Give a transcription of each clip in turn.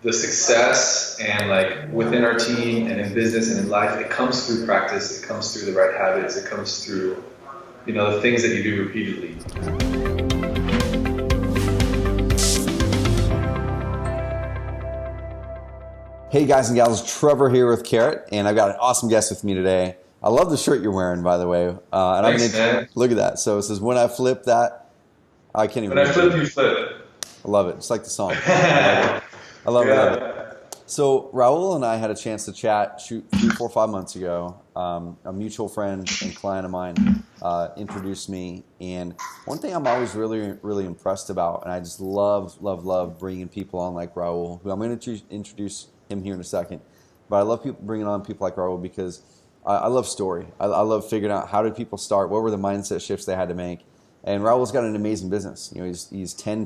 the success and like within our team and in business and in life, it comes through practice. It comes through the right habits. It comes through, the things that you do repeatedly. Hey guys and gals, Trevor here with Carrot, and I've got an awesome guest with me today. I love the shirt you're wearing, by the way. Thanks, man. Look at that. So it says, "When I flip that," I can't even. When I flip, you flip. I love it. It's like the song. I love it. Yeah. Love it. So Raul and I had a chance to chat 3, 4, 5 months ago. A mutual friend and client of mine introduced me, and one thing I'm always really, really impressed about, and I just love bringing people on like Raul, who I'm going to introduce him here in a second. But I love bringing on people like Raul because I love story. I love figuring out how did people start, what were the mindset shifts they had to make. And Raul's got an amazing business. He's 10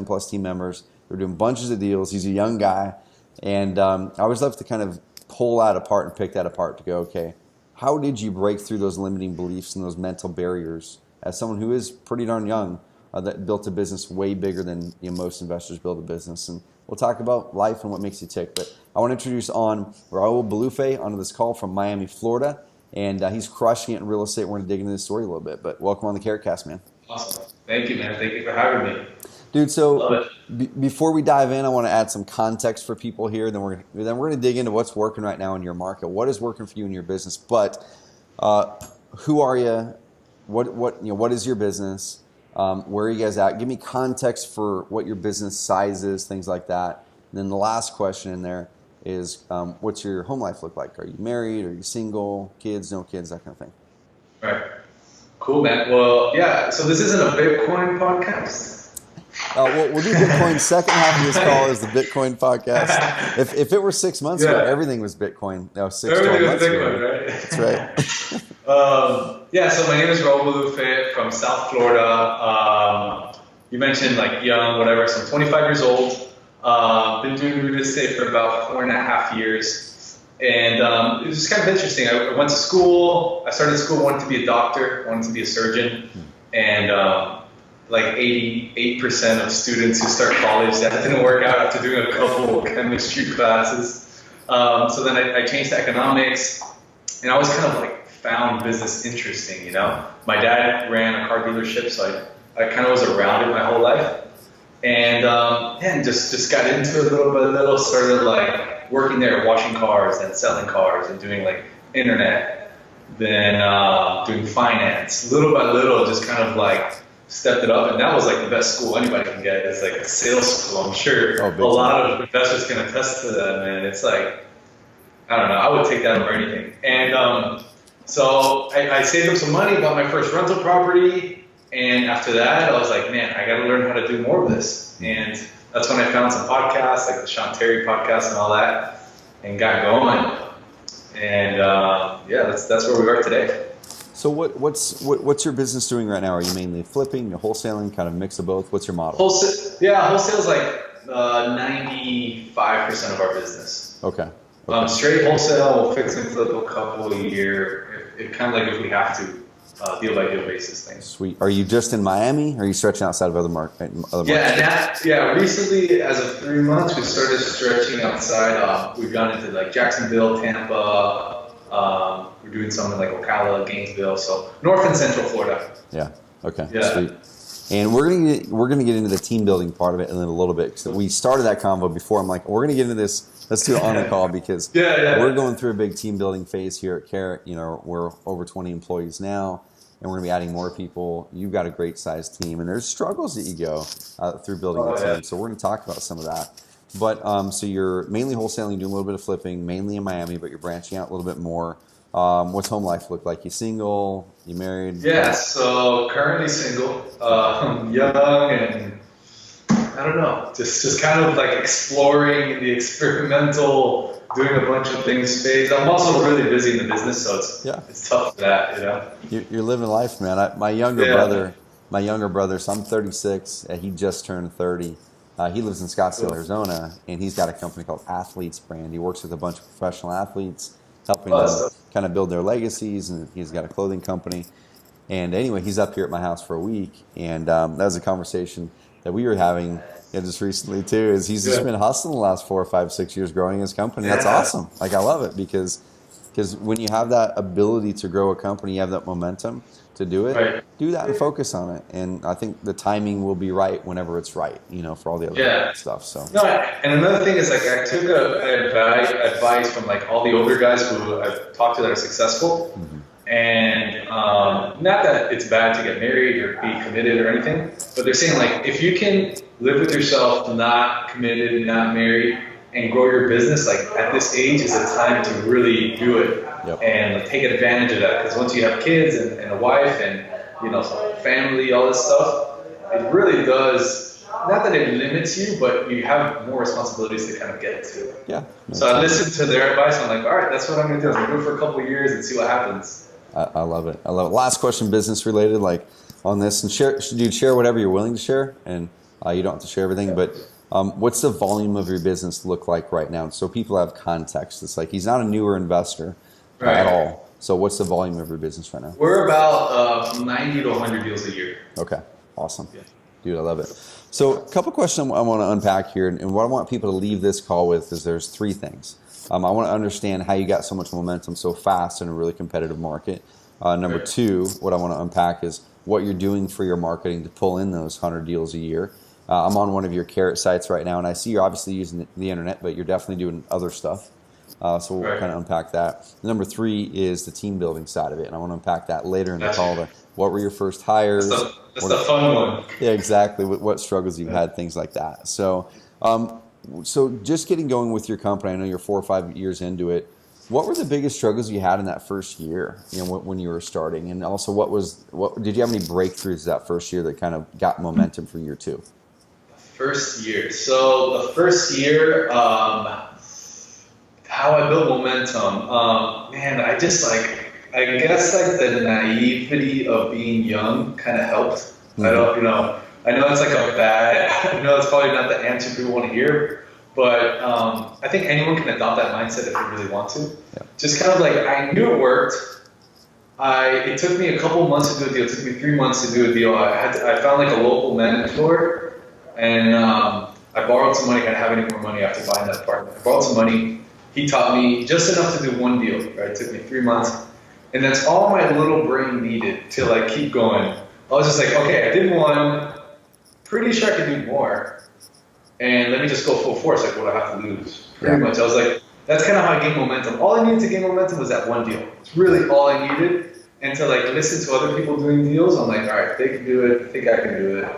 plus team members. They're doing bunches of deals. He's a young guy. And I always love to kind of pull that apart and pick that apart to go, okay, how did you break through those limiting beliefs and those mental barriers as someone who is pretty darn young that built a business way bigger than most investors build a business? And we'll talk about life and what makes you tick. But I want to introduce on Raul Bolufe onto this call from Miami, Florida. And he's crushing it in real estate. We're going to dig into this story a little bit. But welcome on the CarrotCast, man. Awesome. Thank you, man. Thank you for having me. Dude, so before we dive in, I want to add some context for people here. Then we're going to dig into what's working right now in your market. What is working for you in your business? But who are you? What is your business? Where are you guys at? Give me context for what your business size is, things like that. And then the last question in there is, what's your home life look like? Are you married? Are you single? Kids? No kids? That kind of thing. Right. Cool, man. Well, yeah. So this isn't a Bitcoin podcast. We'll do Bitcoin. Second half of this call is the Bitcoin podcast. If it were 6 months ago, everything was Bitcoin. No, 6 12 months ago. Right? That's right. So my name is Raul Bolufe from South Florida. You mentioned like young, whatever. So I'm 25 years old. Been doing real estate for about 4.5 years. And it was just kind of interesting. I went to school. I started school, wanted to be a doctor, wanted to be a surgeon. And like 88% of students who start college, that didn't work out after doing a couple chemistry classes. So then I changed to economics, and I always kind of like found business interesting, My dad ran a car dealership, so I kind of was around it my whole life. And just got into it little by little, started like working there, washing cars and selling cars and doing like internet, then doing finance, little by little, just kind of like stepped it up. And that was like the best school anybody can get. It's like a sales school. I'm sure a lot of investors can attest to that, man. It's like, I don't know, I would take that over anything. And so I saved up some money, bought my first rental property. And after that, I was like, man, I got to learn how to do more of this. And that's when I found some podcasts, like the Sean Terry podcast and all that, and got going. And that's where we are today. So what's your business doing right now? Are you mainly flipping, you're wholesaling, kind of mix of both? What's your model? Wholesale is like 95% of our business. Okay. Straight wholesale, we'll fix and flip a couple a year. It kind of like if we have to. Deal by deal basis thing. Sweet. Are you just in Miami, or are you stretching outside of other markets? Recently, as of 3 months, we started stretching outside. We've gone into like Jacksonville, Tampa. We're doing some in like Ocala, Gainesville, so North and Central Florida. Yeah. Okay. Yeah. Sweet. And we're gonna get into the team building part of it in a little bit. So we started that convo before. I'm like, we're gonna get into this. Let's do it on the call because we're going through a big team building phase here at Carrot. We're over 20 employees now, and we're gonna be adding more people. You've got a great sized team, and there's struggles that you go through building a team. So we're gonna talk about some of that. But so you're mainly wholesaling, doing a little bit of flipping, mainly in Miami, but you're branching out a little bit more. What's home life look like? You single? You married? Yeah, so currently single, young, and I don't know, just kind of like exploring the experimental, doing a bunch of things phase. I'm also really busy in the business, so it's tough for that, You're living life, man. My younger brother, so I'm 36, and he just turned 30. He lives in Scottsdale, Arizona, and he's got a company called Athletes Brand. He works with a bunch of professional athletes, helping them kind of build their legacies, and he's got a clothing company. And anyway, he's up here at my house for a week, and that was a conversation that we were having. yeah, just recently too, is he's just been hustling the last 4 or 5, 6 years growing his company. That's Yeah. awesome. Like, I love it because when you have that ability to grow a company, you have that momentum to do it, Right. do that and focus on it. And I think the timing will be right whenever it's right, for all the other Yeah. stuff. So No, and another thing is like I took advice from like all the older guys who I've talked to that are successful, and not that it's bad to get married or be committed or anything, but they're saying like if you can live with yourself, not committed, not married, and grow your business, like at this age is a time to really do it. Yep. And like, take advantage of that, because once you have kids and a wife and family, all this stuff, it really does. Not that it limits you, but you have more responsibilities to kind of get to. yeah. So I listened to their advice. I'm like, all right, that's what I'm gonna do. I'm gonna do it for a couple of years and see what happens. I love it. I love it. Last question, business related, like on this, and share whatever you're willing to share, and you don't have to share everything, but what's the volume of your business look like right now? So people have context. It's like he's not a newer investor at all. So what's the volume of your business right now? We're about 90 to 100 deals a year. Okay, awesome. Yeah. Dude, I love it. So a couple questions I want to unpack here, and what I want people to leave this call with is there's 3 things. I want to understand how you got so much momentum so fast in a really competitive market. Number 2, what I want to unpack is what you're doing for your marketing to pull in those 100 deals a year. I'm on one of your CRI sites right now, and I see you're obviously using the internet, but you're definitely doing other stuff. So we'll kind of unpack that. Number 3 is the team building side of it, and I want to unpack that later in the call. What were your first hires? That's the fun one. Yeah, exactly. What struggles you've had, things like that. So, so just getting going with your company, I know you're 4 or 5 years into it. What were the biggest struggles you had in that first year, when you were starting? And also, what did you have any breakthroughs that first year that kind of got momentum for year 2? First year. So the first year, how I built momentum. Man, I guess like the naivety of being young kind of helped. I know it's like I know it's probably not the answer people want to hear, but I think anyone can adopt that mindset if they really want to. Yeah. Just kind of like, I knew it worked. It took me a couple months to do a deal. It took me 3 months to do a deal. I found like a local mentor, and I borrowed some money. I didn't have any more money after buying that apartment. I borrowed some money. He taught me just enough to do one deal. Right? It took me 3 months, and that's all my little brain needed to like keep going. I was just like, okay, I did one. Pretty sure I could do more, and let me just go full force. Like, what do I have to lose? Pretty much. I was like, that's kind of how I gained momentum. All I needed to gain momentum was that one deal. It's really all I needed. And to like listen to other people doing deals, I'm like, all right, if they can do it, I think I can do it.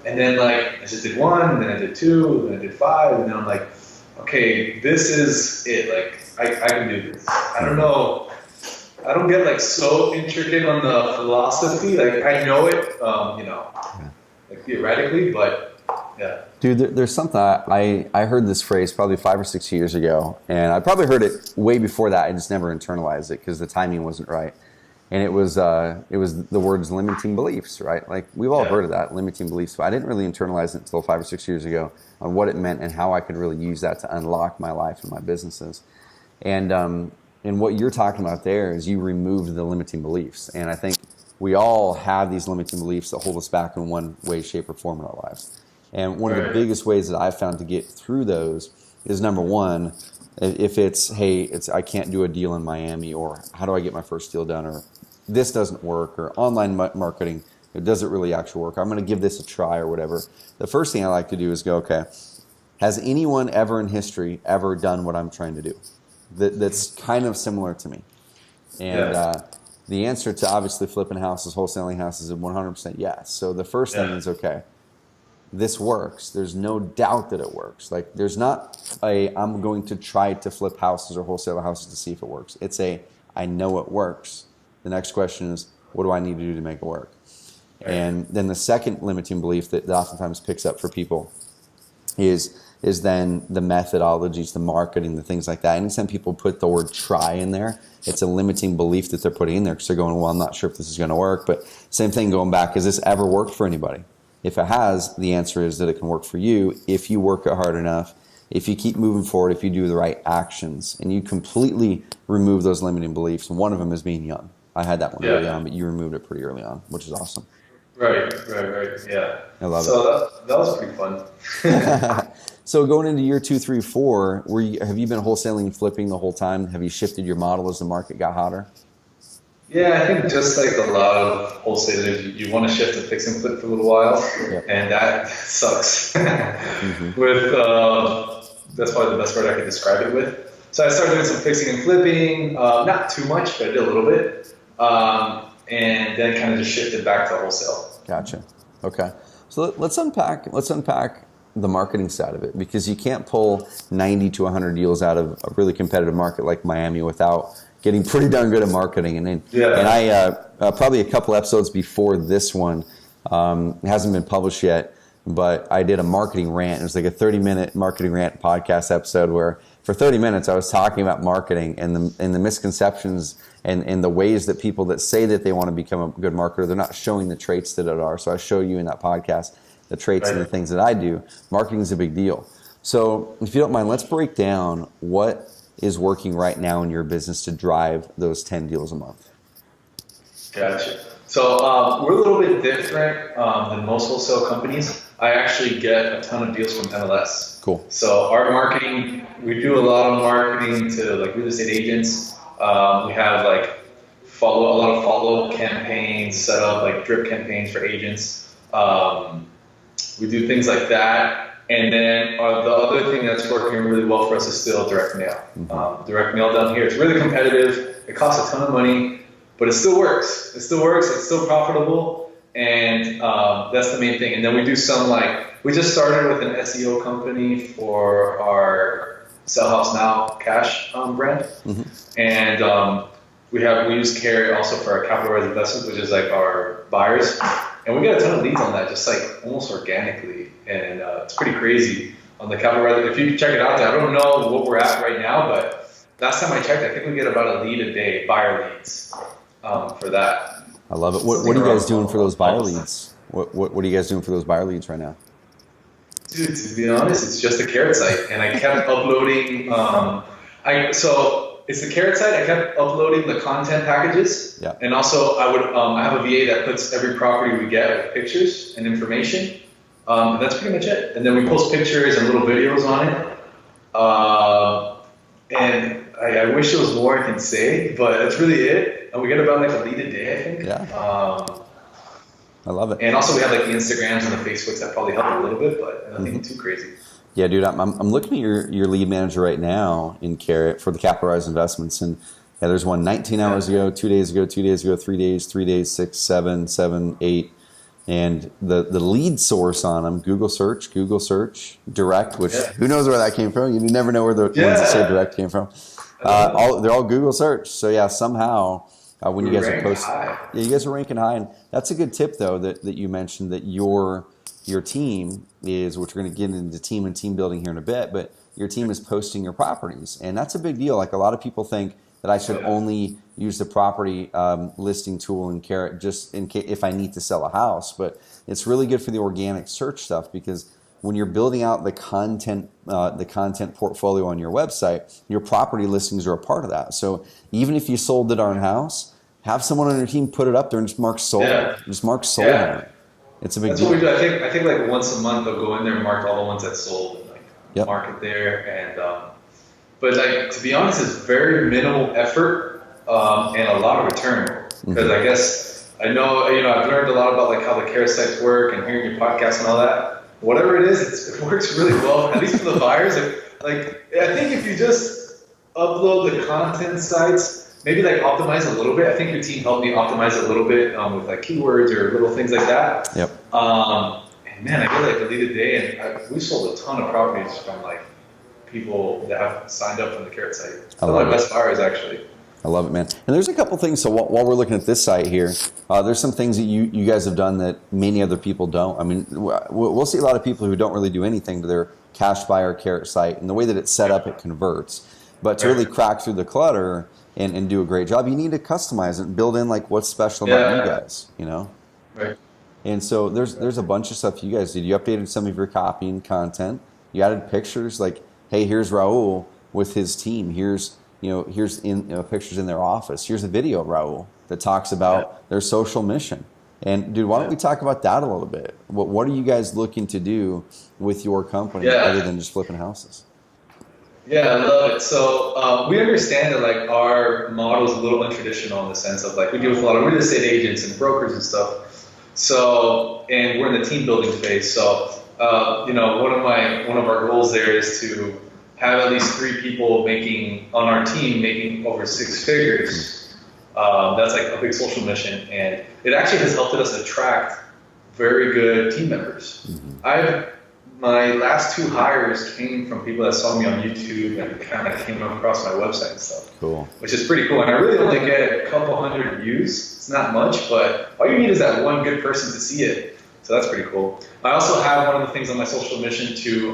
And then like I just did 1, and then I did 2, and then I did 5, and then I'm like, okay, this is it. Like I can do this. I don't know. I don't get like so intricate on the philosophy. Like I know it, like theoretically, but yeah. Dude, there's something I heard this phrase probably 5 or 6 years ago, and I probably heard it way before that. I just never internalized it because the timing wasn't right. And it was the words limiting beliefs, right? Like we've all heard of that, limiting beliefs, but I didn't really internalize it until 5 or 6 years ago on what it meant and how I could really use that to unlock my life and my businesses. And what you're talking about there is you removed the limiting beliefs. And I think we all have these limiting beliefs that hold us back in one way, shape, or form in our lives. And one of the biggest ways that I've found to get through those is, number 1, if it's, hey, I can't do a deal in Miami, or how do I get my first deal done, or this doesn't work, or online marketing, it doesn't really actually work. I'm going to give this a try or whatever. The first thing I like to do is go, okay, has anyone ever in history ever done what I'm trying to do? That's kind of similar to me. And the answer to obviously flipping houses, wholesaling houses is 100% yes. So the first thing is, okay, this works. There's no doubt that it works. Like there's not I'm going to try to flip houses or wholesale houses to see if it works. It's I know it works. The next question is, what do I need to do to make it work? And then the second limiting belief that oftentimes picks up for people is then the methodologies, the marketing, the things like that. Anytime people put the word try in there, it's a limiting belief that they're putting in there because they're going, well, I'm not sure if this is going to work. But same thing going back, has this ever worked for anybody? If it has, the answer is that it can work for you if you work it hard enough, if you keep moving forward, if you do the right actions, and you completely remove those limiting beliefs. One of them is being young. I had that one early on, but you removed it pretty early on, which is awesome. Right. Yeah. I love So that was pretty fun. it. So going into year 2, 3, 4, have you been wholesaling and flipping the whole time? Have you shifted your model as the market got hotter? Yeah, I think just like a lot of wholesalers, you want to shift to fix and flip for a little while, Yep. and that sucks. Hmm. With That's probably the best word I could describe it with. So I started doing some fixing and flipping, not too much, but I did a little bit, and then kind of just shifted back to wholesale. Gotcha. Okay. So let's unpack the marketing side of it, because you can't pull 90 to 100 deals out of a really competitive market like Miami without getting pretty darn good at marketing. And I probably a couple episodes before this one, it hasn't been published yet, but I did a marketing rant. It was like a 30-minute marketing rant podcast episode where for 30 minutes I was talking about marketing and the misconceptions and the ways that people that say that they want to become a good marketer, they're not showing the traits that it are. So I show you in that podcast the traits and the things that I do. Marketing is a big deal. So if you don't mind, let's break down what is working right now in your business to drive those 10 deals a month. Gotcha. So we're a little bit different than most wholesale companies. I actually get a ton of deals from MLS. Cool. So our marketing, we do a lot of marketing to like real estate agents. We have like a lot of follow campaigns set up, like drip campaigns for agents. We do things like that. And then the other thing that's working really well for us is still direct mail. Direct mail down here, it's really competitive. It costs a ton of money, but it still works. It's still profitable. And that's the main thing. And then we do some we just started with an SEO company for our Sell House Now cash brand. And we use CRI also for our capital raise investments, which is like our buyers. And we get a ton of leads on that, just like almost organically. And it's pretty crazy on the capital raise. If you check it out there, I don't know what we're at right now, but last time I checked, I think we get about a lead a day, buyer leads for that. I love it. What are you guys doing for those buyer leads? What are you guys doing for those buyer leads right now? Dude, to be honest, it's just a CRI Site, and I kept uploading. So it's the CRI Site. I kept uploading the content packages, and also I have a VA that puts every property we get with pictures and information. And that's pretty much it. And then we post pictures and little videos on it. And I wish there was more I can say, but that's really it. And we get about like a lead a day, I think. Yeah. I love it. And also we have like the Instagrams and the Facebooks that probably help a little bit, but nothing too crazy. Yeah, dude, I'm looking at your lead manager right now in CRI for the capitalized investments, and there's one 19 hours ago, 2 days ago, 2 days ago, 3 days, 3 days, 6, 7, 7, 8, and the lead source on them, Google search, direct, which who knows where that came from? You never know where the ones that say direct came from. They're all Google search. So yeah, somehow when you guys are posting, you guys are ranking high, and that's a good tip though that you mentioned that your team is, which we're going to get into team and team building here in a bit, but your team is posting your properties, and that's a big deal. Like a lot of people think that I should only use the property listing tool in Carrot just in case if I need to sell a house, but it's really good for the organic search stuff, because when you're building out the content portfolio on your website, your property listings are a part of that. So even if you sold the darn house, have someone on your team put it up there and just mark sold. Just mark sold on it. It's a big deal. That's what we do. I think like once a month they'll go in there and mark all the ones that sold and like mark it there. And but like to be honest, it's very minimal effort and a lot of return. Because I guess I've learned a lot about like how the CRI sites work and hearing your podcast and all that. Whatever it is, it works really well. At least for the buyers. Like I think if you just upload the content sites, maybe like optimize a little bit. I think your team helped me optimize a little bit with like keywords or little things like that. And man, I get like a lead a day, and we sold a ton of properties from like people that have signed up from the CRI site. Some of my best buyers actually. I love it, man. And there's a couple things. So while we're looking at this site here, there's some things that you guys have done that many other people don't. I mean, we'll see a lot of people who don't really do anything to their cash buyer CRI site, and the way that it's set up, it converts. But to really crack through the clutter and do a great job, you need to customize it and build in like what's special about you guys, Right. And so there's a bunch of stuff you guys did. You updated some of your copy and content. You added pictures like, hey, here's Raul with his team. Here's pictures in their office. Here's a video of Raul that talks about their social mission. And dude, why don't we talk about that a little bit? What are you guys looking to do with your company other than just flipping houses? Yeah, I love it. So we understand that like our model is a little untraditional in the sense of like we deal with a lot of real estate agents and brokers and stuff. So, and we're in the team building phase. So, one of our goals there is to have at least 3 people on our team making over 6 figures. That's like a big social mission, and it actually has helped us attract very good team members. My last 2 hires came from people that saw me on YouTube and kind of came across my website and stuff. Cool. Which is pretty cool. And I really only get a couple hundred views. It's not much, but all you need is that one good person to see it. So that's pretty cool. I also have one of the things on my social mission to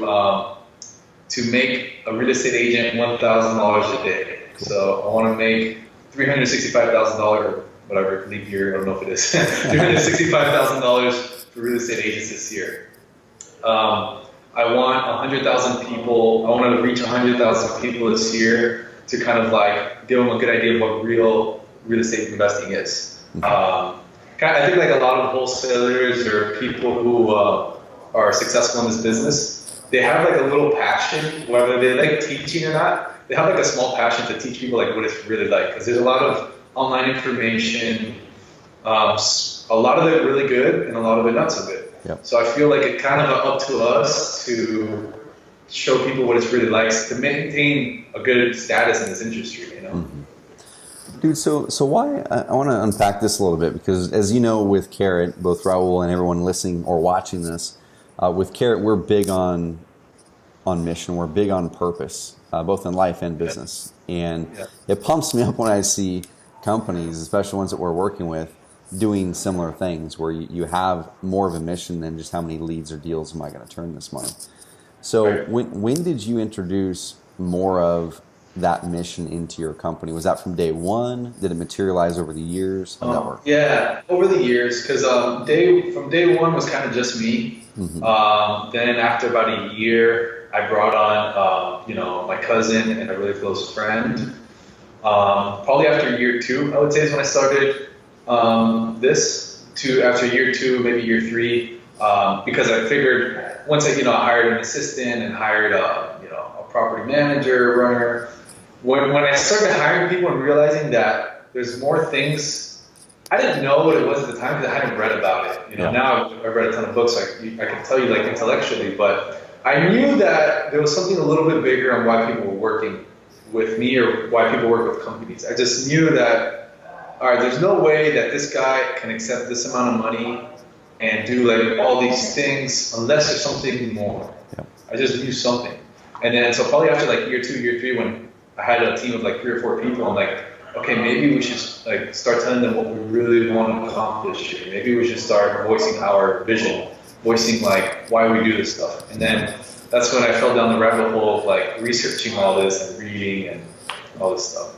make a real estate agent $1,000 a day. Cool. So I want to make $365,000 or whatever leap year. I don't know if it is $365,000 for real estate agents this year. I want 100,000 people. I want to reach 100,000 people this year to kind of like give them a good idea of what real estate investing is. I think like a lot of wholesalers or people who are successful in this business, they have like a little passion, whether they like teaching or not. They have like a small passion to teach people like what it's really like, because there's a lot of online information, a lot of it really good and a lot of it not so good. Yep. So I feel like it's kind of up to us to show people what it's really like to maintain a good status in this industry, you know? Mm-hmm. Dude, so why, I want to unpack this a little bit, because as you know, with Carrot, both Raul and everyone listening or watching this, with Carrot, we're big on mission. We're big on purpose, both in life and business. And it pumps me up when I see companies, especially ones that we're working with, doing similar things where you have more of a mission than just how many leads or deals am I going to turn this month. So when did you introduce more of that mission into your company? Was that from day one? Did it materialize over the years? How did that work? Yeah, over the years, because from day one was kind of just me. Mm-hmm. Then after about a year, I brought on my cousin and a really close friend. Probably after year 2, I would say, is when I started after year 2, maybe year 3, because I figured once I hired an assistant and hired a property manager, runner. When I started hiring people and realizing that there's more things, I didn't know what it was at the time because I hadn't read about it. Now I've read a ton of books, so I can tell you like intellectually, but I knew that there was something a little bit bigger on why people were working with me or why people work with companies. I just knew that, all right, there's no way that this guy can accept this amount of money and do like all these things unless there's something more. Yep. I just knew something. And then, so probably after like year 2, year 3, when I had a team of like 3 or 4 people, I'm like, okay, maybe we should like start telling them what we really want to accomplish here. Maybe we should start voicing our vision, voicing like why we do this stuff. And then that's when I fell down the rabbit hole of like researching all this and reading and all this stuff.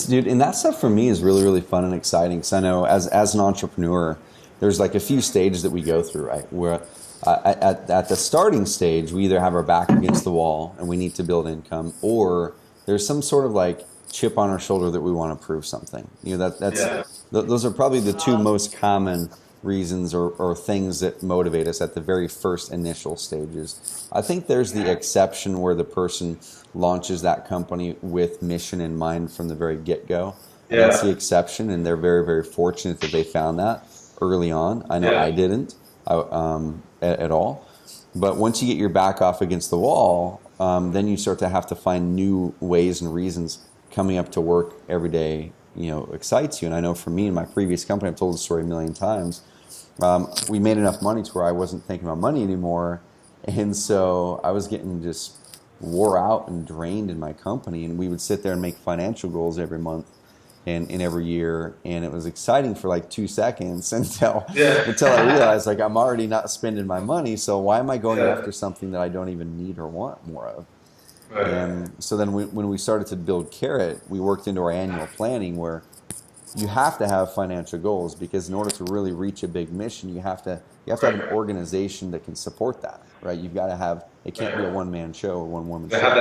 Dude, and that stuff for me is really, really fun and exciting, because I know as an entrepreneur, there's like a few stages that we go through, right? Where at the starting stage, we either have our back against the wall and we need to build income, or there's some sort of like chip on our shoulder that we want to prove something. Those are probably the 2 most common reasons or things that motivate us at the very first initial stages. I think there's the exception where the person launches that company with mission in mind from the very get-go. Yeah. That's the exception, and they're very, very fortunate that they found that early on. I know I didn't at all. But once you get your back off against the wall, then you start to have to find new ways and reasons. Coming up to work every day, excites you. And I know for me in my previous company, I've told the story a million times, we made enough money to where I wasn't thinking about money anymore. And so I was getting just wore out and drained in my company. And we would sit there and make financial goals every month and every year. And it was exciting for like 2 seconds until I realized like I'm already not spending my money. So why am I going after something that I don't even need or want more of? Right. And so then when we started to build Carrot, we worked into our annual planning where you have to have financial goals, because in order to really reach a big mission, you have to have an organization that can support that, right? You've got to have, it can't be a one-man show or one-woman show. Have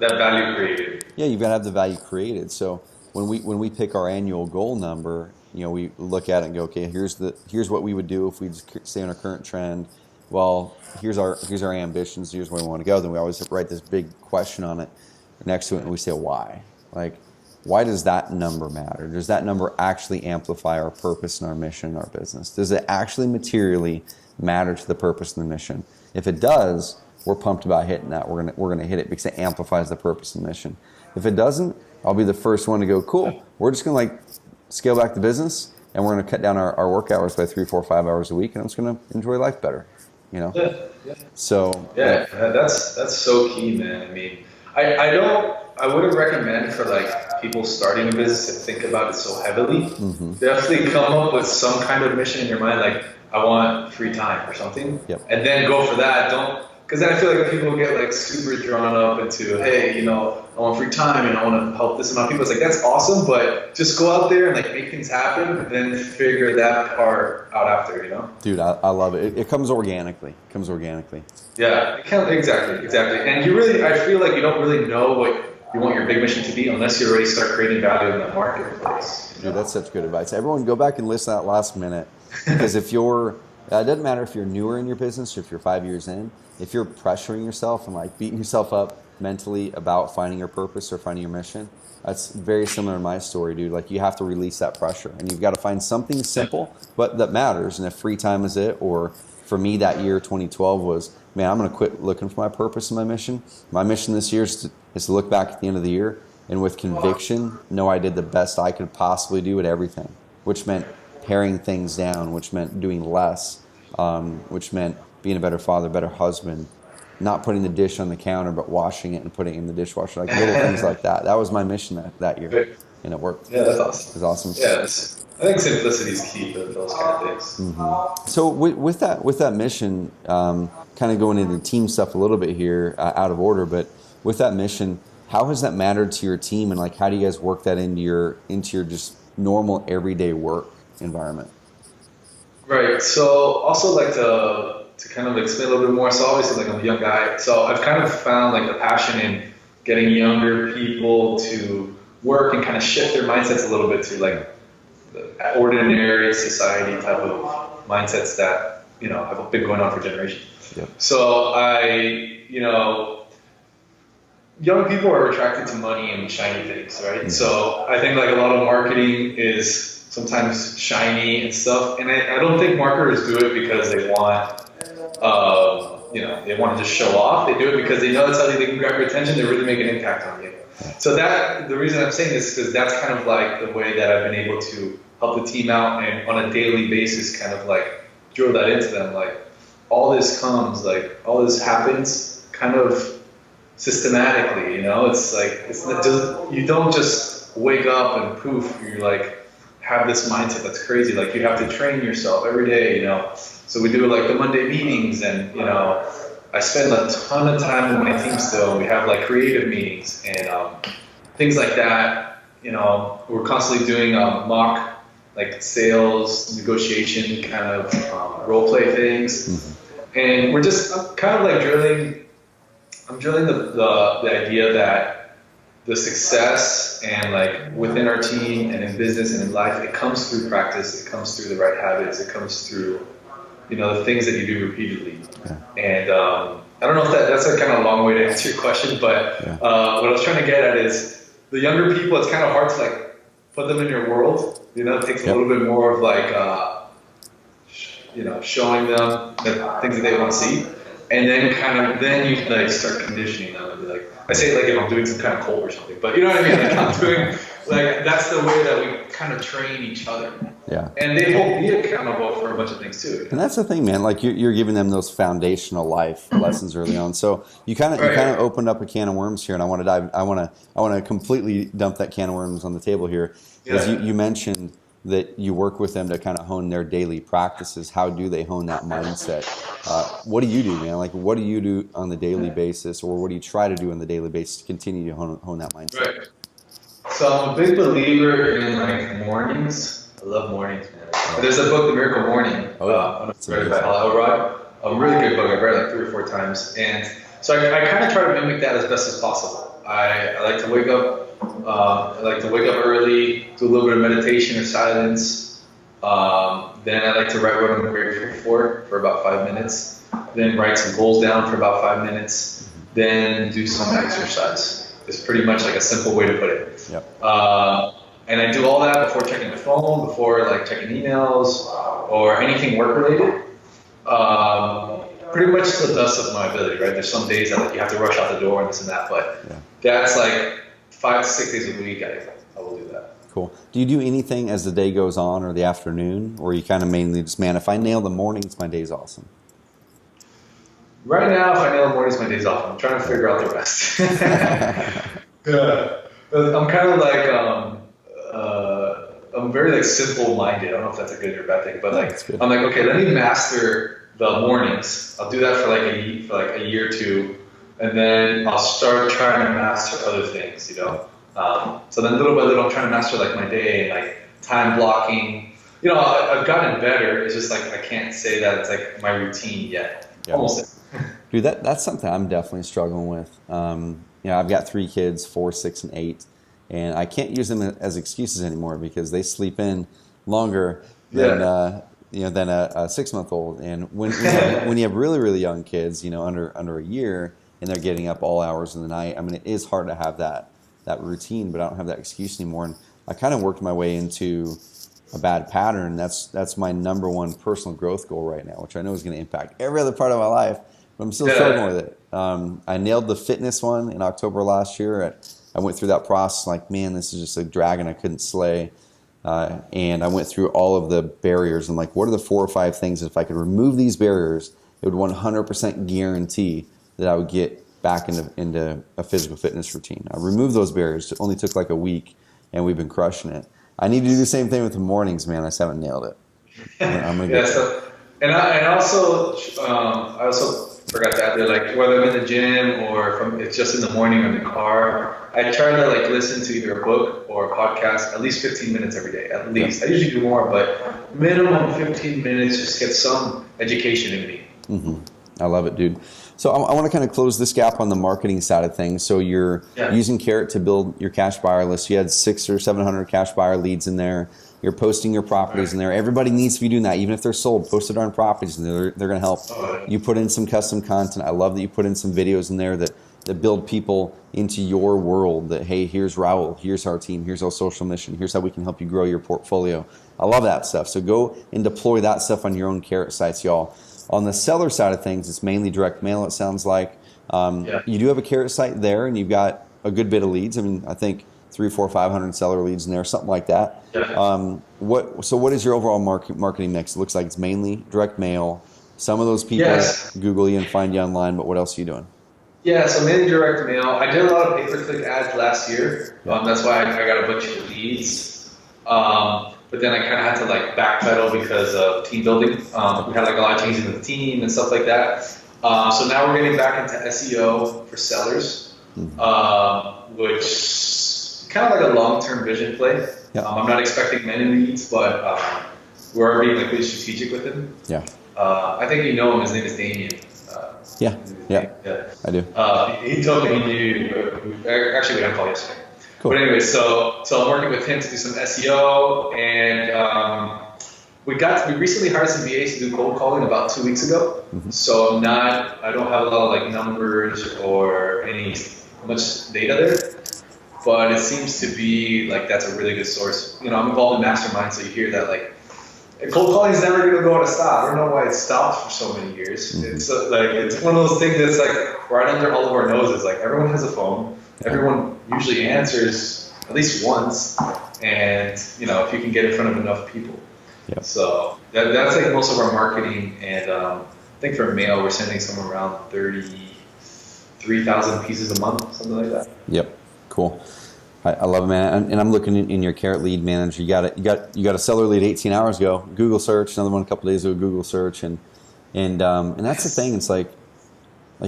that value created. Yeah, you've got to have the value created. So when we pick our annual goal number, we look at it and go, okay, here's what we would do if we stay on our current trend. Well, here's our ambitions. Here's where we want to go. Then we always write this big question on it next to it, and we say why. Like, why does that number matter? Does that number actually amplify our purpose and our mission and our business? Does it actually materially matter to the purpose and the mission? If it does, we're pumped about hitting that. We're gonna hit it because it amplifies the purpose and mission. If it doesn't, I'll be the first one to go, cool. We're just gonna scale back the business, and we're gonna cut down our work hours by 3, 4, 5 hours a week, and I'm just gonna enjoy life better. Yeah. So that's so key, man. I mean, I wouldn't recommend for like people starting a business to think about it so heavily. Definitely come up with some kind of mission in your mind, like I want free time or something, and then go for that. Don't, because then I feel like people get like super drawn up into, hey, I want free time and I want to help this amount of people. It's like, that's awesome, but just go out there and like make things happen, and then figure that part out after, Dude, I love it. It comes organically. Yeah, exactly. And I feel like you don't really know what you want your big mission to be unless you already start creating value in that marketplace. Dude, that's such good advice. Everyone, go back and listen to that last minute, because it doesn't matter if you're newer in your business or if you're 5 years in. If you're pressuring yourself and like beating yourself up mentally about finding your purpose or finding your mission, that's very similar to my story, dude. Like, you have to release that pressure, and you've got to find something simple but that matters. And if free time is it, or for me that year 2012 was, man, I'm going to quit looking for my purpose and my mission. My mission this year is to look back at the end of the year and with conviction know I did the best I could possibly do at everything, which meant paring things down, which meant doing less, which meant being a better father, better husband, not putting the dish on the counter but washing it and putting it in the dishwasher, like little things like that. That was my mission that year, and it worked. Yeah, that's awesome. It was awesome. Yeah, I think simplicity is key to those kind of things. So with that mission, kind of going into team stuff a little bit here, out of order, but with that mission, how has that mattered to your team, and like how do you guys work that into your just normal everyday work environment? Right. So also like to kind of explain a little bit more. So obviously, like, I'm a young guy, so I've kind of found like a passion in getting younger people to work and kind of shift their mindsets a little bit to like the ordinary society type of mindsets that have been going on for generations. Yep. So young people are attracted to money and shiny things, right? So I think like a lot of marketing is sometimes shiny and stuff, and I don't think marketers do it because they want they want to just show off. They do it because they know that's how they can grab your attention. They really make an impact on you. So the reason I'm saying this is because that's kind of like the way that I've been able to help the team out, and on a daily basis kind of like drill that into them. Like, all this happens kind of systematically, it's like, it's not just, you don't just wake up and poof, you're like, have this mindset that's crazy. Like, you have to train yourself every day, So we do like the Monday meetings, and I spend a ton of time with my team still. We have like creative meetings and things like that. We're constantly doing mock like sales negotiation kind of role play things, and we're just kind of like drilling. I'm drilling the idea that the success and like within our team and in business and in life, it comes through practice. It comes through the right habits. It comes through the things that you do repeatedly. And I don't know if that's a kind of long way to answer your question, but what I was trying to get at is the younger people, it's kind of hard to like put them in your world. It takes a little bit more of like, showing them the things that they want to see. And then you like start conditioning them and be like, I say it like if I'm doing some kind of cold or something, but you know what I mean? Like, I'm doing, like, that's the way that we kind of train each other. Yeah. And they hold me accountable for a bunch of things too. And that's the thing, man. Like, you're giving them those foundational life lessons early on. So you kind of opened up a can of worms here, and I want to completely dump that can of worms on the table here, because you mentioned that you work with them to kind of hone their daily practices. How do they hone that mindset? What do you do, man? Like, what do you do on the daily basis, or what do you try to do on the daily basis to continue to hone that mindset? Right. So I'm a big believer in like mornings. I love mornings, man. There's a book, The Miracle Morning. Read it by Elrod. A really good book. I've read it like 3 or 4 times, and so I kind of try to mimic that as best as possible. I like to wake up I like to wake up early, do a little bit of meditation or silence. Then I like to write what I'm grateful for about 5 minutes. Then write some goals down for about 5 minutes. Then do some exercise. It's pretty much like a simple way to put it. Yep. And I do all that before checking my phone, before like checking emails or anything work related. Pretty much to the best of my ability, right? There's some days that like you have to rush out the door and this and that, but that's like 5 to 6 days a week. I will do that. Cool. Do you do anything as the day goes on or the afternoon, or you kind of mainly just, man, if I nail the mornings, my day's awesome? Right now, if I nail the mornings, my day's off. I'm trying to figure out the rest. Yeah. But I'm kind of like, I'm very like simple-minded. I don't know if that's a good or bad thing, but like I'm like, okay, let me master the mornings. I'll do that for like a year or two, and then I'll start trying to master other things, you know. So then little by little, I'm trying to master like my day and like time blocking. You know, I've gotten better. It's just like I can't say that it's like my routine yet. Yeah. Almost. Dude, that's something I'm definitely struggling with. You know, I've got 3 kids, 4, 6, and 8. And I can't use them as excuses anymore because they sleep in longer than than a 6-month-old. And when you have really, really young kids, you know, under a year, and they're getting up all hours of the night, I mean, it is hard to have that routine, but I don't have that excuse anymore. And I kind of worked my way into a bad pattern. That's my number one personal growth goal right now, which I know is going to impact every other part of my life, but I'm still struggling with it. I nailed the fitness one in October last year. I went through that process like, man, this is just a dragon I couldn't slay. And I went through all of the barriers and like, what are the 4 or 5 things that if I could remove these barriers, it would 100% guarantee that I would get back into a physical fitness routine. I removed those barriers. It only took like a week, and we've been crushing it. I need to do the same thing with the mornings, man. I just haven't nailed it. I'm gonna get I also forgot to add that, like, whether I'm in the gym or it's just in the morning or in the car, I try to like listen to either a book or a podcast at least 15 minutes every day, at least. I usually do more, but minimum 15 minutes, just get some education in me. Mm-hmm. I love it, dude. So I want to kind of close this gap on the marketing side of things. So you're using Carrot to build your cash buyer list. You had 600 or 700 cash buyer leads in there. You're posting your properties in there. Everybody needs to be doing that. Even if they're sold, post their darn properties, and they're going to help. You put in some custom content. I love that you put in some videos in there that build people into your world. That, hey, here's Raul. Here's our team. Here's our social mission. Here's how we can help you grow your portfolio. I love that stuff. So go and deploy that stuff on your own Carrot sites, y'all. On the seller side of things, it's mainly direct mail, it sounds like. You do have a Carrot site there, and you've got a good bit of leads. I mean, I think 300, 400, 500 seller leads in there, something like that. What is your overall marketing mix? It looks like it's mainly direct mail. Some of those people Google you and find you online, but what else are you doing? Yeah, so mainly direct mail. I did a lot of pay-per-click ads last year. That's why I got a bunch of leads. But then I kind of had to like backpedal because of team building. We had like a lot of changes in the team and stuff like that. So now we're getting back into SEO for sellers, which kind of like a long-term vision play. I'm not expecting many leads, but we're being like really strategic with him. I think you know him. His name is Damien. I do. He told me he knew. Actually, we got a call yesterday. Cool. But anyway, so I'm working with him to do some SEO, and we recently hired some VAs to do cold calling about 2 weeks ago. So I don't have a lot of like numbers or much data there, but it seems to be like that's a really good source. You know, I'm involved in mastermind, so you hear that like cold calling is never going to go out of style. I don't know why it stopped for so many years. It's it's one of those things that's like right under all of our noses. Like everyone has a phone. Everyone usually answers at least once, and you know if you can get in front of enough people. So that's like most of our marketing, and I think for mail we're sending somewhere around 33,000 pieces a month, something like that. Cool. I love it, man. And I'm looking in your Carrot lead manager. You got a seller lead 18 hours ago. Google search. Another one a couple days ago. Google search, and that's the thing. It's like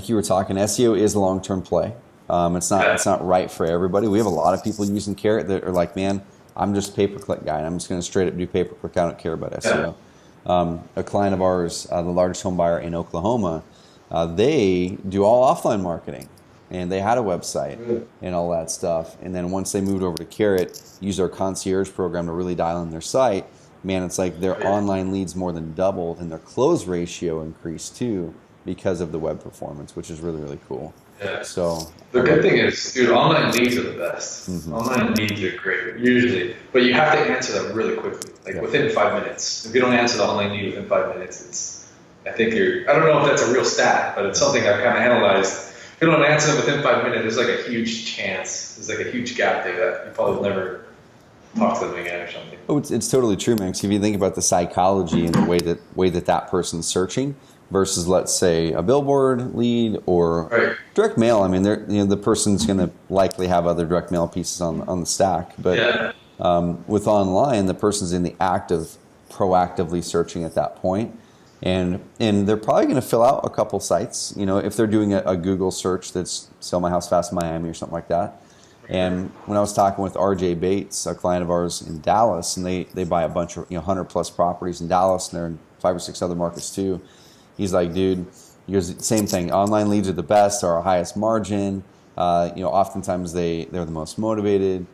you were talking. SEO is a long-term play. It's not right for everybody. We have a lot of people using Carrot that are like, man, I'm just a pay-per-click guy, and I'm just going to straight up do pay-per-click. I don't care about SEO. A client of ours, the largest home buyer in Oklahoma, they do all offline marketing. and they had a website and all that stuff. And then once they moved over to Carrot, used our concierge program to really dial in their site, man, it's like their online leads more than doubled, and their close ratio increased too because of the web performance, which is really, really cool. Yeah. So the good thing is, dude, online leads are the best. Mm-hmm. Online leads are great, usually, but you have to answer them really quickly, like within 5 minutes. If you don't answer the online lead within 5 minutes, I don't know if that's a real stat, but it's something I've kind of analyzed. If you don't answer them within 5 minutes, there's like a huge chance, there's like a huge gap there that you probably will never talk to them again or something. Oh, it's totally true, man. Because if you think about the psychology and the way that person's searching versus, let's say, a billboard lead or direct mail. I mean, the person's going to likely have other direct mail pieces on the stack. But with online, the person's in the act of proactively searching at that point, and they're probably going to fill out a couple sites. If they're doing a Google search that's "Sell My House Fast in Miami" or something like that. And when I was talking with RJ Bates, a client of ours in Dallas, and they buy a bunch of 100 plus properties in Dallas, and they're in 5 or 6 other markets too. He's like, dude, he goes, same thing. Online leads are the best, are our highest margin. Oftentimes they're the most motivated.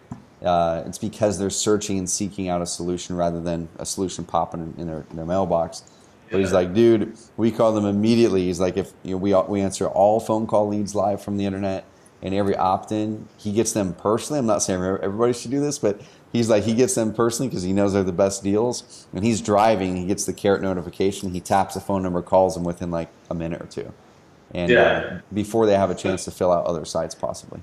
It's because they're searching and seeking out a solution rather than a solution popping in their mailbox. But he's like, dude, we call them immediately. He's like, if we answer all phone call leads live from the internet, and every opt-in, he gets them personally. I'm not saying everybody should do this, but he's like, he gets them personally because he knows they're the best deals. When he's driving, he gets the Carrot notification. He taps the phone number, calls them within like a minute or two. And before they have a chance to fill out other sites possibly.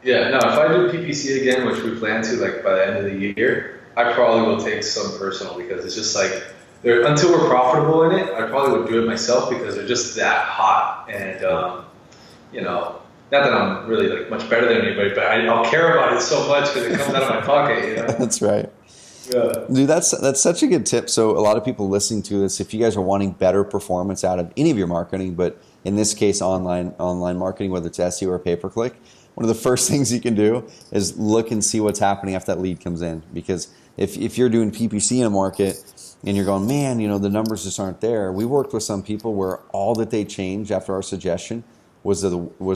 Yeah, no, if I do PPC again, which we plan to like by the end of the year, I probably will take some personal because it's just like, until we're profitable in it, I probably would do it myself because they're just that hot. And, not that I'm really like much better than anybody, but I'll care about it so much because it comes out of my pocket, That's right. Yeah. Dude, that's such a good tip. So a lot of people listening to this, if you guys are wanting better performance out of any of your marketing, but in this case, online marketing, whether it's SEO or pay-per-click, one of the first things you can do is look and see what's happening after that lead comes in. Because if you're doing PPC in a market and you're going, man, the numbers just aren't there. We worked with some people where all that they changed after our suggestion was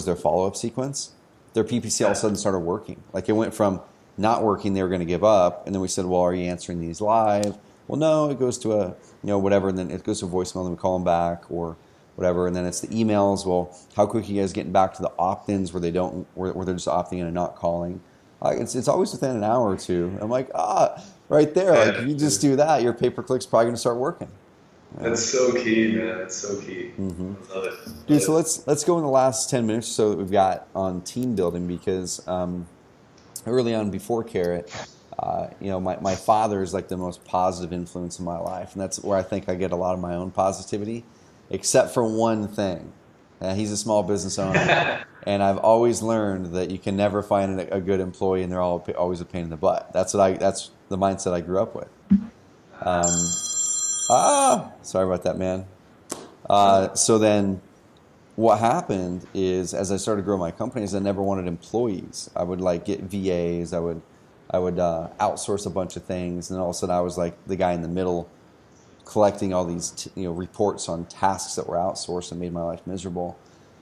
their follow-up sequence. Their PPC all of a sudden started working. Like it went from not working, they were going to give up, and then we said, well, are you answering these live? Well, no, it goes to a, whatever, and then it goes to a voicemail, and we call them back, or whatever, and then it's the emails. Well, how quick are you guys getting back to the opt-ins where they're just opting in and not calling? It's always within an hour or two. I'm like, right there. Like if you just do that, your pay-per-click's probably going to start working. That's so key, man. That's so key. Mm-hmm. I love it. Dude, so let's go in the last 10 minutes or so that we've got on team building because early on before Carrot, my father is like the most positive influence in my life, and that's where I think I get a lot of my own positivity, except for one thing. He's a small business owner, and I've always learned that you can never find a good employee, and they're always a pain in the butt. That's the mindset I grew up with. Sorry about that, man. So then what happened is as I started growing my companies, I never wanted employees. I would like get VAs. I would outsource a bunch of things. And all of a sudden I was like the guy in the middle collecting all these reports on tasks that were outsourced and made my life miserable.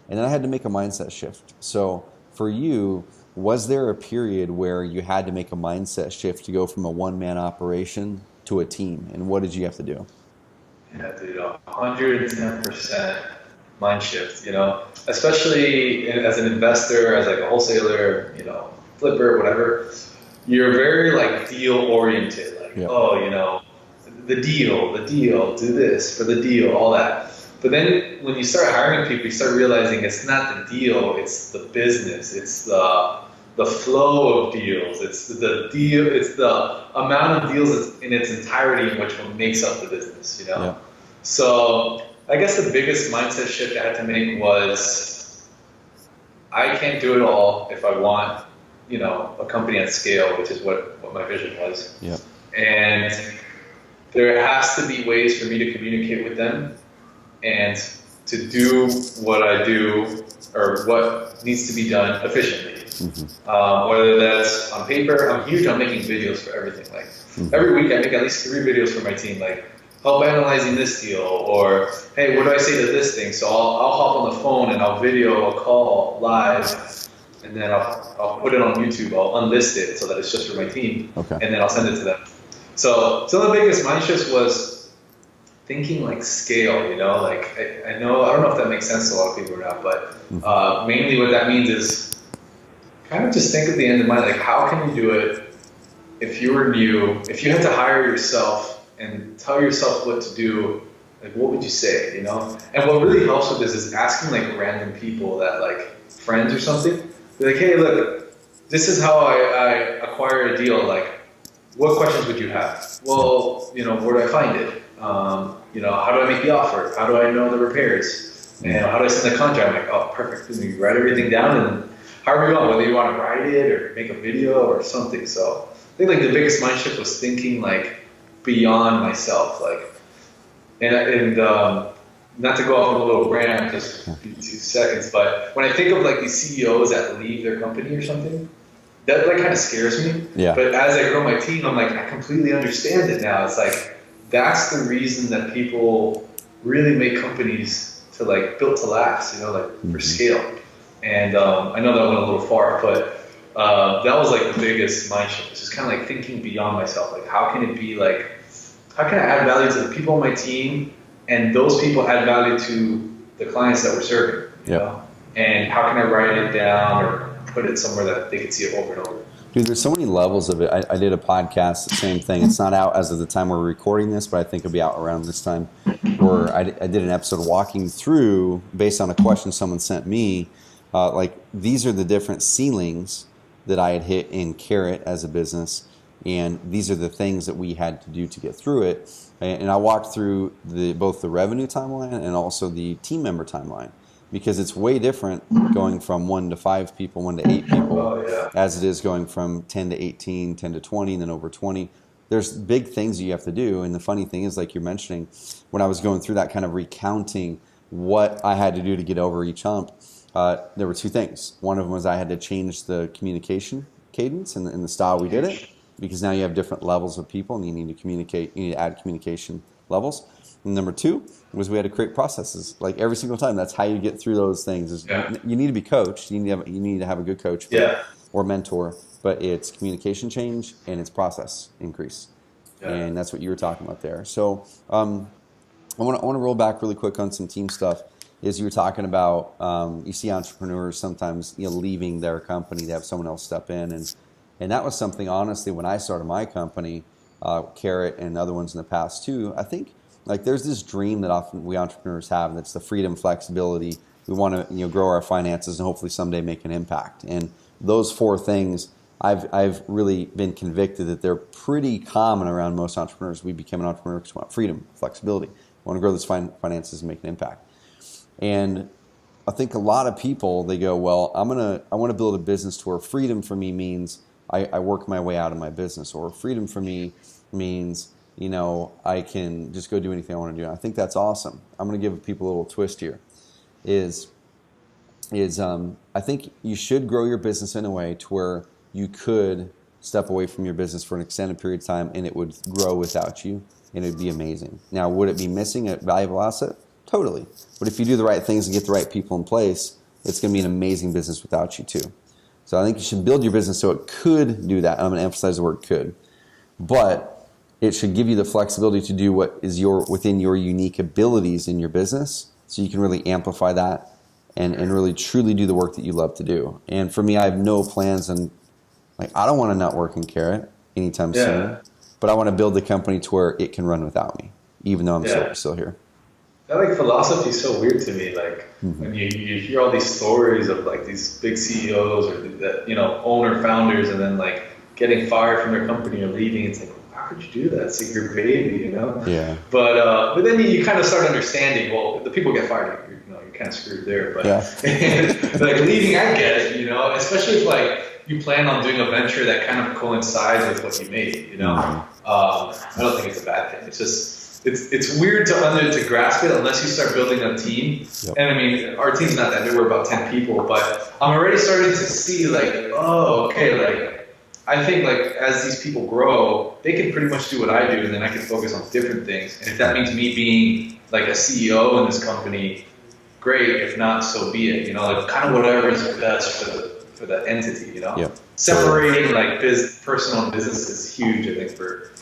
And then I had to make a mindset shift. So for you, was there a period where you had to make a mindset shift to go from a one-man operation to a team? And what did you have to do? Yeah, dude, 110% mind shift, especially as an investor, as like a wholesaler, flipper, whatever, you're very like deal oriented, like, the deal, do this for the deal, all that. But then when you start hiring people, you start realizing it's not the deal, it's the business, it's the flow of deals, it's the deal, it's the amount of deals in its entirety in which what makes up the business, Yeah. So I guess the biggest mindset shift I had to make was I can't do it all if I want, a company at scale, which is what my vision was. Yeah. And there has to be ways for me to communicate with them and to do what I do or what needs to be done efficiently. Mm-hmm. Whether that's on paper, I'm huge on making videos for everything. Like every week I make at least 3 videos for my team. Like help analyzing this deal, or hey, what do I say to this thing? So I'll hop on the phone and I'll video a call live, and then I'll put it on YouTube. I'll unlist it so that it's just for my team, Okay. and then I'll send it to them. So some of the biggest mind shifts was thinking like scale, you know, like I don't know if that makes sense to a lot of people or not, but mainly what that means is kind of just think at the end of mind, like how can you do it if you were new, if you had to hire yourself and tell yourself what to do, like what would you say, you know? And what really helps with this is asking like random people that like friends or something, be like, hey, look, this is how I acquire a deal, like what questions would you have? Well, you know, where do I find it? You know, how do I make the offer? How do I know the repairs? And how do I send the contract? I'm like, oh, perfect. And you write everything down, and however you want, whether you want to write it or make a video or something. So I think like the biggest mind shift was thinking like beyond myself, like, and not to go off on a little rant, just 2 seconds, but when I think of like these CEOs that leave their company or something, that like kind of scares me. Yeah. But as I grow my team, I'm like, I completely understand it now. It's like, that's the reason that people really make companies to like built to last, you know, like for scale. And I know that went a little far, but that was like the biggest mind shift. It's just kind of like thinking beyond myself. Like, how can it be like, how can I add value to the people on my team, and those people add value to the clients that we're serving, you know? And how can I write it down or put it somewhere that they can see it over and over? Dude, there's so many levels of it. I did a podcast, the same thing. It's not out as of the time we're recording this, but I think it'll be out around this time, where I did an episode walking through, based on a question someone sent me, like these are the different ceilings that I had hit in Carrot as a business, and these are the things that we had to do to get through it. And I walked through both the revenue timeline and also the team member timeline, because it's way different going from 1 to 5 people, 1 to 8 people, as it is going from 10 to 18, 10 to 20, and then over 20. There's big things you have to do. And the funny thing is, like you're mentioning, when I was going through that kind of recounting what I had to do to get over each hump, there were 2 things. One of them was I had to change the communication cadence and the style we did it, because now you have different levels of people and you need to communicate, you need to add communication levels. And number 2 was we had to create processes. Like every single time, that's how you get through those things. You need to be coached. You need to have a good coach or mentor. But it's communication change and it's process increase, and that's what you were talking about there. So I want to roll back really quick on some team stuff. Is you were talking about you see entrepreneurs sometimes leaving their company to have someone else step in, and that was something, honestly, when I started my company, Carrot and other ones in the past too. I think. Like there's this dream that often we entrepreneurs have, that's the freedom, flexibility. We want to grow our finances and hopefully someday make an impact. And those 4 things, I've really been convicted that they're pretty common around most entrepreneurs. We become an entrepreneur because we want freedom, flexibility. We want to grow those finances and make an impact. And I think a lot of people, they go, well, I want to build a business to where freedom for me means I work my way out of my business, or freedom for me means I can just go do anything I want to do. And I think that's awesome. I'm going to give people a little twist here. I think you should grow your business in a way to where you could step away from your business for an extended period of time and it would grow without you, and it would be amazing. Now, would it be missing a valuable asset? Totally. But if you do the right things and get the right people in place, it's going to be an amazing business without you too. So I think you should build your business so it could do that. I'm going to emphasize the word could. But it should give you the flexibility to do what is within your unique abilities in your business, so you can really amplify that and really truly do the work that you love to do. And for me, I have no plans on, like, I don't want to not work in Carrot anytime soon, but I want to build the company to where it can run without me, even though I'm still here. That like philosophy is so weird to me. Like when you hear all these stories of like these big CEOs or the, owner founders, and then like getting fired from their company or leaving, it's like, how could you do that? It's like your baby, Yeah. But then you kind of start understanding. Well, if the people get fired, you're kind of screwed there. But like leaving, I get it. Especially if like you plan on doing a venture that kind of coincides with what you made. I don't think it's a bad thing. It's just it's weird to grasp it unless you start building a team. And I mean, our team's not that big. We're about 10 people, but I'm already starting to see like, oh, okay, like I think like as these people grow, they can pretty much do what I do, and then I can focus on different things. And if that means me being like a CEO in this company, great. If not, so be it. You know, like kind of whatever is best for the entity. You know, Yep. separating like personal and business is huge. I think for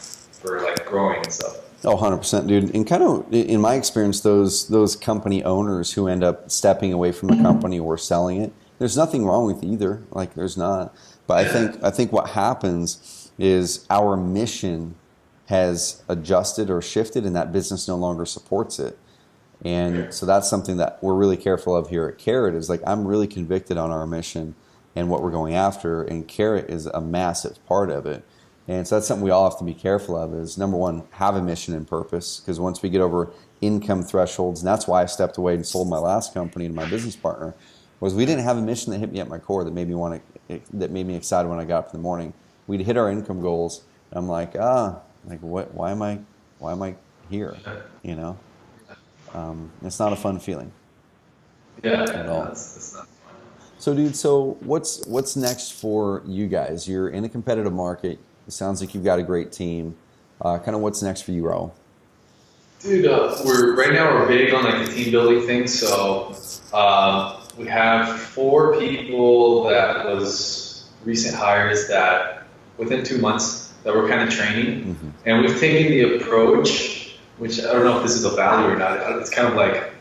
like growing and stuff. Oh, 100%, dude. And kind of in my experience, those company owners who end up stepping away from the company or selling it, there's nothing wrong with either. Like there's not. But I think what happens is our mission has adjusted or shifted, and that business no longer supports it. And so that's something that we're really careful of here at Carrot. Is like I'm really convicted on our mission and what we're going after, and Carrot is a massive part of it. And so that's something we all have to be careful of is, number one, have a mission and purpose. Because once we get over income thresholds, and that's why I stepped away and sold my last company to my business partner, was we didn't have a mission that hit me at my core that made me excited when I got up in the morning. We'd hit our income goals. And I'm like, what? Why am I here? You know, it's not a fun feeling. Yeah, at all. That's not fun. So, dude, what's next for you guys? You're in a competitive market. It sounds like you've got a great team. Kind of what's next for you, Raul? Dude, right now we're big on like the team building thing. So we have 4 people that was recent hires that within 2 months that we're kind of training, and we've taken the approach, which I don't know if this is a value or not. It's kind of like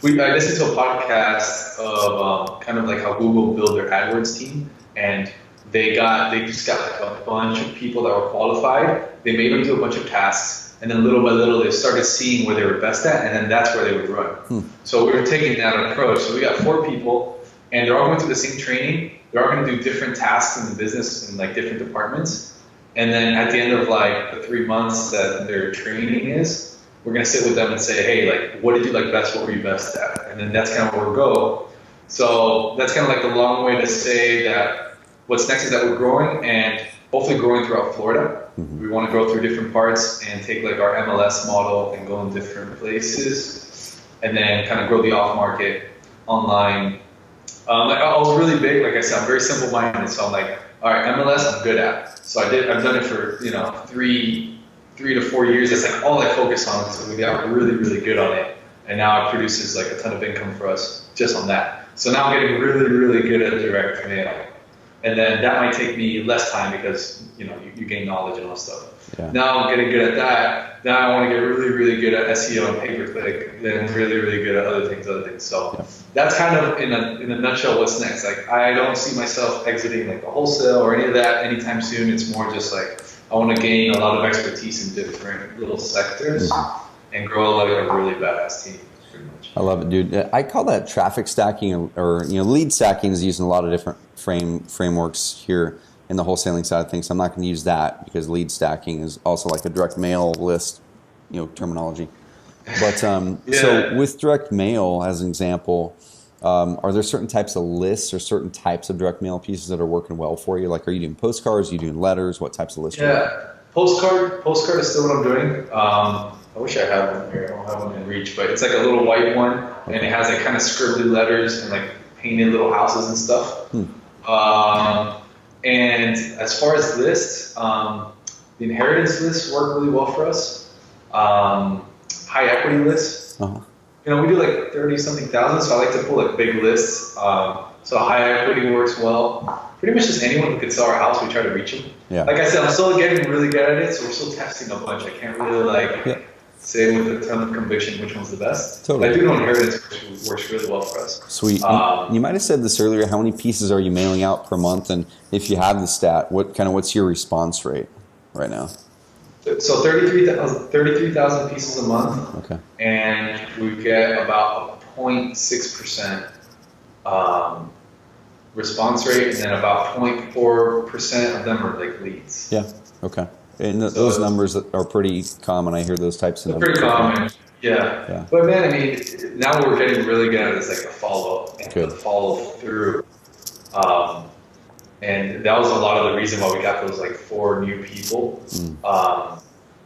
I listened to a podcast of kind of like how Google build their AdWords team, and they just got like a bunch of people that were qualified. They made them do a bunch of tasks, and then little by little they started seeing where they were best at, and then that's where they would run. So we were taking that approach. So we got 4 people, and they're all going through the same training. They're all going to do different tasks in the business in like different departments. And then at the end of like the 3 months that their training is, we're going to sit with them and say, hey, like, what did you like best? What were you best at? And then that's kind of where we'll go. So that's kind of like the long way to say that what's next is that we're growing, and hopefully growing throughout Florida. We want to grow through different parts and take like our MLS model and go in different places, and then kind of grow the off market online. I was really big, like I said, I'm very simple minded. So I'm like, all right, MLS I'm good at. So I've done it for 3 to 4 years. That's like all I focus on. So we got really, really good on it. And now it produces like a ton of income for us just on that. So now I'm getting really, really good at direct mail. And then that might take me less time because, you gain knowledge and all that stuff. Yeah. Now I'm getting good at that. Now I want to get really, really good at SEO and pay-per-click, then really, really good at other things. So that's kind of in a nutshell what's next. Like I don't see myself exiting like the wholesale or any of that anytime soon. It's more just like I want to gain a lot of expertise in different little sectors and grow like a really badass team. I love it, dude. I call that traffic stacking, or lead stacking is used in a lot of different frameworks here in the wholesaling side of things. I'm not going to use that because lead stacking is also like a direct mail list, terminology. But so with direct mail, as an example, are there certain types of lists or certain types of direct mail pieces that are working well for you? Like, are you doing postcards? Are you doing letters? What types of lists? Yeah, postcard is still what I'm doing. I wish I had one here. I don't have one in reach, but it's like a little white one, and it has like kind of scribbly letters and like painted little houses and stuff. And as far as lists, the inheritance lists work really well for us. High equity lists. We do like 30-something thousand, so I like to pull like big lists. So high equity works well. Pretty much just anyone who could sell our house, we try to reach them. Yeah. Like I said, I'm still getting really good at it, so we're still testing a bunch. I can't really say with a ton of conviction which one's the best. Totally. But I do know inheritance works really well for us. Sweet. You might have said this earlier. How many pieces are you mailing out per month? And if you have the stat, what's your response rate right now? So 33,000 pieces a month. Okay. And we get about a 0.6% response rate, and then about 0.4% of them are like leads. Yeah. Okay. And those numbers are pretty common. I hear those types of numbers. Pretty common. Yeah. But man, I mean, now we're getting really good at this, like the follow-up and the follow-through. And that was a lot of the reason why we got those like 4 new people.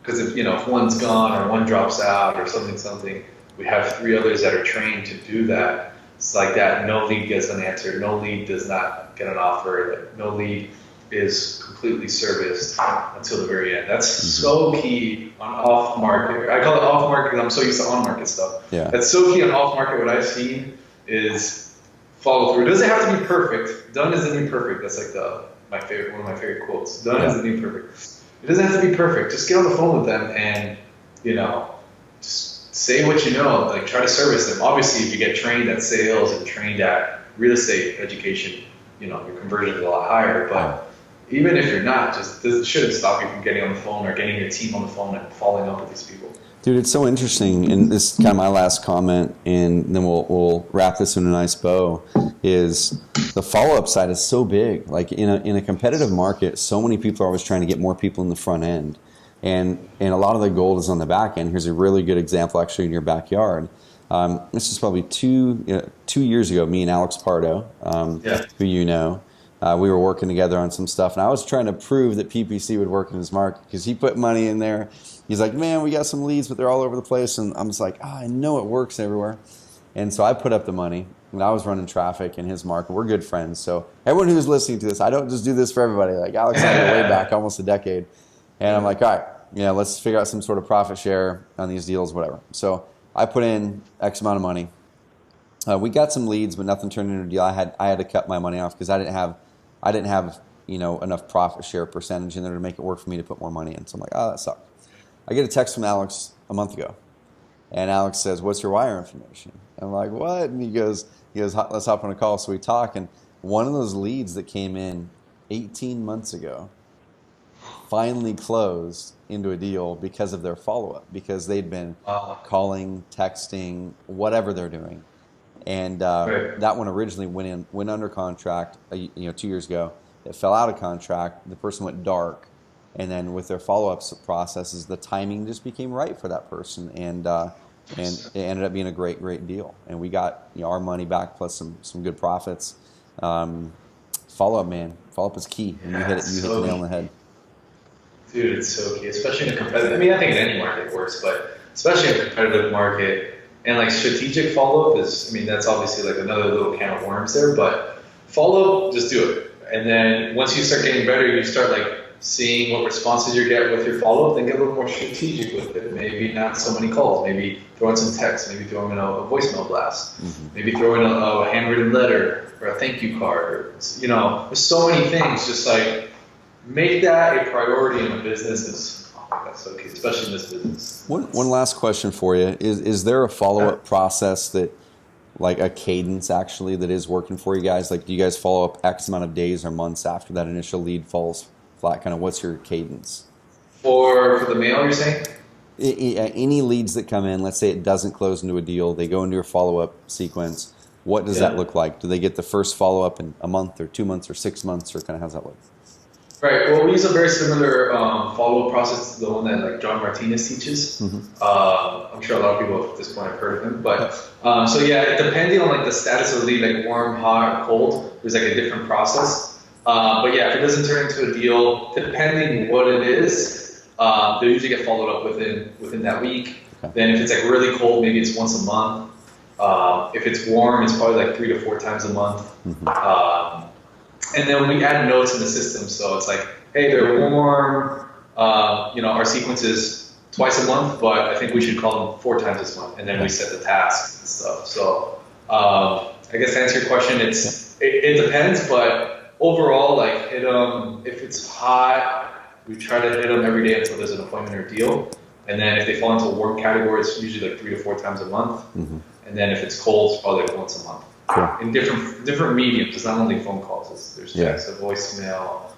Because if one's gone or one drops out or something, we have 3 others that are trained to do that. It's like that. No lead gets an answer. No lead does not get an offer. No lead is completely serviced until the very end. That's so key on off market. I call it off market because I'm so used to on market stuff. Yeah. That's so key on off market. What I've seen is follow through. It doesn't have to be perfect. Done is the new perfect. That's like one of my favorite quotes. Done is the new perfect. It doesn't have to be perfect. Just get on the phone with them and, just say what you know. Like, try to service them. Obviously, if you get trained at sales and trained at real estate education, your conversion is a lot higher. But even if you're not, this shouldn't stop you from getting on the phone or getting your team on the phone and following up with these people. Dude, it's so interesting, and this is kind of my last comment, and then we'll wrap this in a nice bow, is the follow-up side is so big. Like, in a competitive market, so many people are always trying to get more people in the front end, and a lot of the gold is on the back end. Here's a really good example, actually, in your backyard. This is probably 2 years ago, me and Alex Pardo, who we were working together on some stuff, and I was trying to prove that PPC would work in his market because he put money in there. He's like, man, we got some leads, but they're all over the place. And I'm just like, I know it works everywhere. And so I put up the money, and I was running traffic in his market. We're good friends. So everyone who's listening to this, I don't just do this for everybody. Like, Alex and I go way back, almost a decade. And I'm like, all right, let's figure out some sort of profit share on these deals, whatever. So I put in X amount of money. We got some leads, but nothing turned into a deal. I had to cut my money off because I didn't have enough profit share percentage in there to make it work for me to put more money in. So I'm like, that sucked. I get a text from Alex a month ago, and Alex says, "What's your wire information?" And I'm like, "What?" And he goes, "Let's hop on a call." So we talk, and one of those leads that came in 18 months ago finally closed into a deal because of their follow-up, because they'd been calling, texting, whatever they're doing, and that one originally went under contract 2 years ago. It fell out of contract. The person went dark. And then with their follow-up processes, the timing just became right for that person, and it ended up being a great deal. And we got our money back plus some good profits. Follow-up, man. Follow-up is key. And you hit the nail on the head. Dude, it's so key, especially in a competitive. I mean, I think in any market works, but especially in a competitive market, and like strategic follow-up is. I mean, that's obviously like another little can of worms there. But follow-up, just do it. And then once you start getting better, you start like seeing what responses you get with your follow-up, then get a little more strategic with it. Maybe not so many calls, maybe throw in some text, maybe throw in a voicemail blast, maybe throw in a handwritten letter or a thank you card. There's so many things. Just like make that a priority in a business. That's so key, especially in this business. One last question for you. Is there a follow-up process that, like a cadence actually, that is working for you guys? Like, do you guys follow up X amount of days or months after that initial lead falls flat? Kind of what's your cadence? For the mail, you're saying? Any leads that come in, let's say it doesn't close into a deal, they go into your follow-up sequence. What does that look like? Do they get the first follow-up in a month or 2 months or 6 months, or kind of how's that look? Right. Well, we use a very similar follow-up process to the one that like John Martinez teaches. I'm sure a lot of people at this point have heard of him. But depending on like the status of the lead, like warm, hot, cold, there's like a different process. But yeah, if it doesn't turn into a deal, depending what it is, they usually get followed up within that week. Okay. Then if it's like really cold, maybe it's once a month. If it's warm, it's probably like 3 to 4 times a month. And then we add notes in the system, so it's like, hey, they're warm. Our sequence is twice a month, but I think we should call them 4 times this month, and then we set the tasks and stuff. So I guess to answer your question, it depends, but overall, like hit them. If it's hot, we try to hit them every day until there's an appointment or deal. And then if they fall into a warm category, it's usually like 3 to 4 times a month. And then if it's cold, it's probably like once a month. Cool. In different mediums. It's not only phone calls. There's text, a voicemail,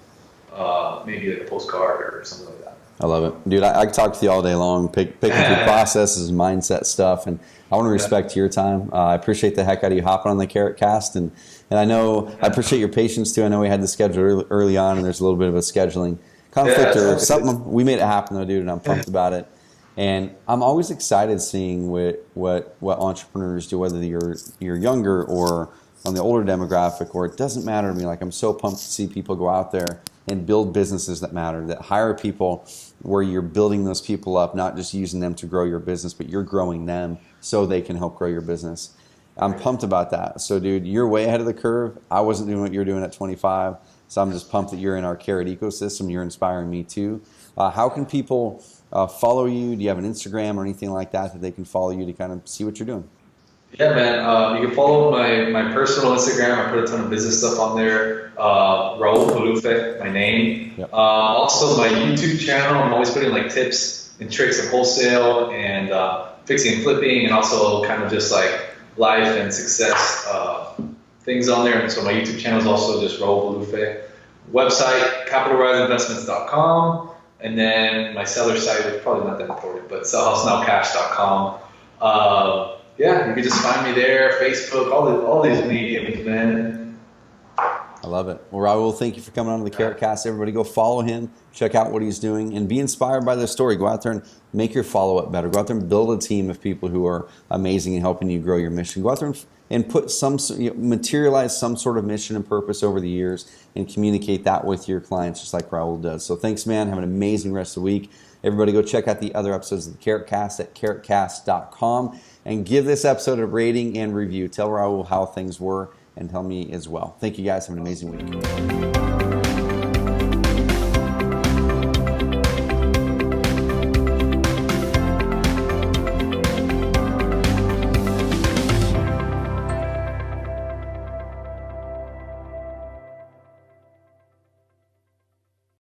maybe like a postcard or something like that. I love it. Dude, I can talk to you all day long, picking through processes, mindset stuff, and I want to respect your time. I appreciate the heck out of you hopping on the Carrot Cast, and I know I appreciate your patience too. I know we had the schedule early on, and there's a little bit of a scheduling conflict or something. We made it happen though, dude, and I'm pumped about it. And I'm always excited seeing what entrepreneurs do, whether you're younger or on the older demographic, or it doesn't matter to me. Like, I'm so pumped to see people go out there and build businesses that matter, that hire people where you're building those people up, not just using them to grow your business, but you're growing them so they can help grow your business. I'm pumped about that. So, dude, you're way ahead of the curve. I wasn't doing what you're doing at 25. So I'm just pumped that you're in our Carrot ecosystem. You're inspiring me too. How can people follow you? Do you have an Instagram or anything like that they can follow you to kind of see what you're doing? Yeah, man. You can follow my personal Instagram. I put a ton of business stuff on there. Raul Bolufe, my name. Yep. Also, my YouTube channel. I'm always putting like tips and tricks of wholesale and fixing and flipping, and also kind of just like life and success things on there. And so my YouTube channel is also just Raul Bolufe. Website, capitalriseinvestments.com. And then my seller site is probably not that important, but sellhousenowcash.com. Yeah, you can just find me there, Facebook, all these mediums, man. I love it. Well, Raul, thank you for coming on to the Carrot Cast. Everybody go follow him, check out what he's doing, and be inspired by this story. Go out there and make your follow-up better. Go out there and build a team of people who are amazing and helping you grow your mission. Go out there and put materialize some sort of mission and purpose over the years and communicate that with your clients just like Raul does. So thanks, man. Have an amazing rest of the week. Everybody go check out the other episodes of the Carrot Cast at carrotcast.com and give this episode a rating and review. Tell Raul how things were and tell me as well. Thank you guys. Have an amazing week.